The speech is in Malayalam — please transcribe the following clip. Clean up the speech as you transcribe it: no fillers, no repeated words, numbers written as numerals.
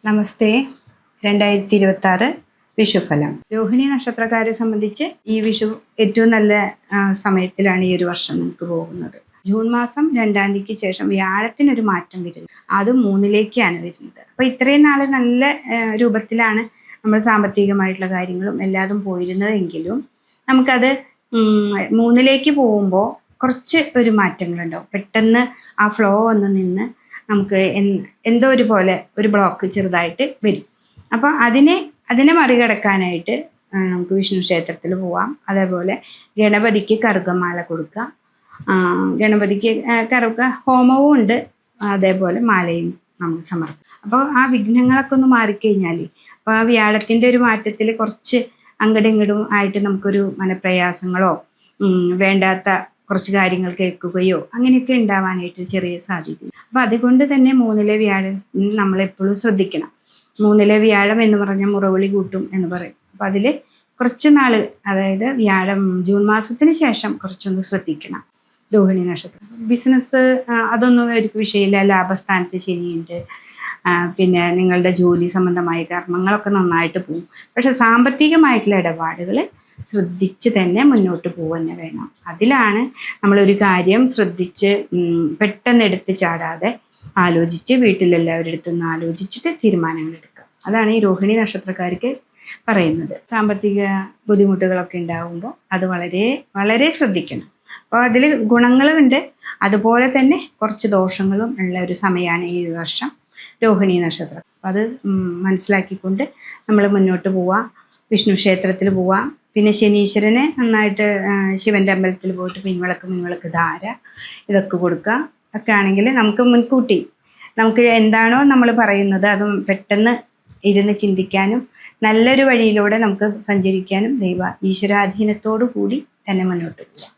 നമസ്തേ. 2026 വിഷുഫലം. രോഹിണി നക്ഷത്രക്കാരെ സംബന്ധിച്ച് ഈ വിഷു ഏറ്റവും നല്ല സമയത്തിലാണ് ഈ ഒരു വർഷം നമുക്ക് പോകുന്നത്. ജൂൺ മാസം 2-ാം തീയതിക്ക് ശേഷം വ്യാഴത്തിനൊരു മാറ്റം വരുന്നത്. അത് 3-ലേക്കാണ് വരുന്നത്. അപ്പോൾ ഇത്രയും നാൾ നല്ല രൂപത്തിലാണ് നമ്മൾ സാമ്പത്തികമായിട്ടുള്ള കാര്യങ്ങളും എല്ലാതും പോയിരുന്നതെങ്കിലും നമുക്കത് 3-ലേക്ക് പോകുമ്പോൾ കുറച്ച് ഒരു മാറ്റങ്ങളുണ്ടാവും. പെട്ടെന്ന് ആ ഫ്ലോ ഒന്ന് നിന്ന് നമുക്ക് എന്തോ ഒരു പോലെ ഒരു ബ്ലോക്ക് ചെറുതായിട്ട് വരും. അപ്പോൾ അതിനെ മറികടക്കാനായിട്ട് നമുക്ക് വിഷ്ണു ക്ഷേത്രത്തിൽ പോവാം. അതേപോലെ ഗണപതിക്ക് കറുകമാല കൊടുക്കുക. ഗണപതിക്ക് ഹോമവും ഉണ്ട്, അതേപോലെ മാലയും നമുക്ക് സമർപ്പിക്കാം. അപ്പോൾ ആ വിഘ്നങ്ങളൊക്കെ ഒന്ന് മാറിക്കഴിഞ്ഞാൽ, അപ്പോൾ ആ വ്യാഴത്തിൻ്റെ ഒരു മാറ്റത്തിൽ കുറച്ച് അങ്ങടും ഇങ്ങടും ആയിട്ട് നമുക്കൊരു മനപ്രയാസങ്ങളോ വേണ്ടാത്ത കുറച്ച് കാര്യങ്ങൾ കേൾക്കുകയോ അങ്ങനെയൊക്കെ ഉണ്ടാവാനായിട്ട് ചെറിയ സാധ്യത. അപ്പം അതുകൊണ്ട് തന്നെ 3-ലെ വ്യാഴം നമ്മളെപ്പോഴും ശ്രദ്ധിക്കണം. 3-ലെ വ്യാഴം എന്ന് പറഞ്ഞാൽ മുറവിളി കൂട്ടും എന്ന് പറയും. അപ്പം അതിൽ കുറച്ച് നാൾ, അതായത് വ്യാഴം ജൂൺ മാസത്തിന് ശേഷം കുറച്ചൊന്ന് ശ്രദ്ധിക്കണം. രോഹിണി നക്ഷത്രം ബിസിനസ് അതൊന്നും ഒരു വിഷയമില്ല. ലാഭസ്ഥാനത്ത് ശനിയുണ്ട്. പിന്നെ നിങ്ങളുടെ ജോലി സംബന്ധമായ കർമ്മങ്ങളൊക്കെ നന്നായിട്ട് പോകും. പക്ഷെ സാമ്പത്തികമായിട്ടുള്ള ഇടപാടുകൾ ശ്രദ്ധിച്ച് തന്നെ മുന്നോട്ട് പോകുക വേണം. അതിലാണ് നമ്മളൊരു കാര്യം ശ്രദ്ധിച്ച് പെട്ടെന്ന് എടുത്ത് ചാടാതെ ആലോചിച്ച് വീട്ടിലെല്ലാവരുടെ അടുത്തുനിന്ന് ആലോചിച്ചിട്ട് തീരുമാനങ്ങൾ എടുക്കുക. അതാണ് ഈ രോഹിണി നക്ഷത്രക്കാർക്ക് പറയുന്നത്. സാമ്പത്തിക ബുദ്ധിമുട്ടുകളൊക്കെ ഉണ്ടാകുമ്പോൾ അത് വളരെ വളരെ ശ്രദ്ധിക്കണം. അപ്പോൾ അതിൽ ഗുണങ്ങളുണ്ട്, അതുപോലെ തന്നെ കുറച്ച് ദോഷങ്ങളും ഉള്ള ഒരു സമയമാണ് ഈ വർഷം രോഹിണി നക്ഷത്രം. അപ്പോൾ അത് മനസ്സിലാക്കിക്കൊണ്ട് നമ്മൾ മുന്നോട്ട് പോവാം. വിഷ്ണു ക്ഷേത്രത്തിൽ പോവാം. പിന്നെ ശനീശ്വരന് നന്നായിട്ട് ശിവൻ്റെ അമ്പലത്തിൽ പോയിട്ട് മിൻവിളക്ക് ധാര ഇതൊക്കെ കൊടുക്കുക. ഒക്കെ ആണെങ്കിൽ നമുക്ക് മുൻകൂട്ടി നമുക്ക് എന്താണോ നമ്മൾ പറയുന്നത് അത് പെട്ടെന്ന് ഇരുന്ന് ചിന്തിക്കാനും നല്ലൊരു വഴിയിലൂടെ നമുക്ക് സഞ്ചരിക്കാനും ഈശ്വരാധീനത്തോടു കൂടി തന്നെ മുന്നോട്ട് പോകാം.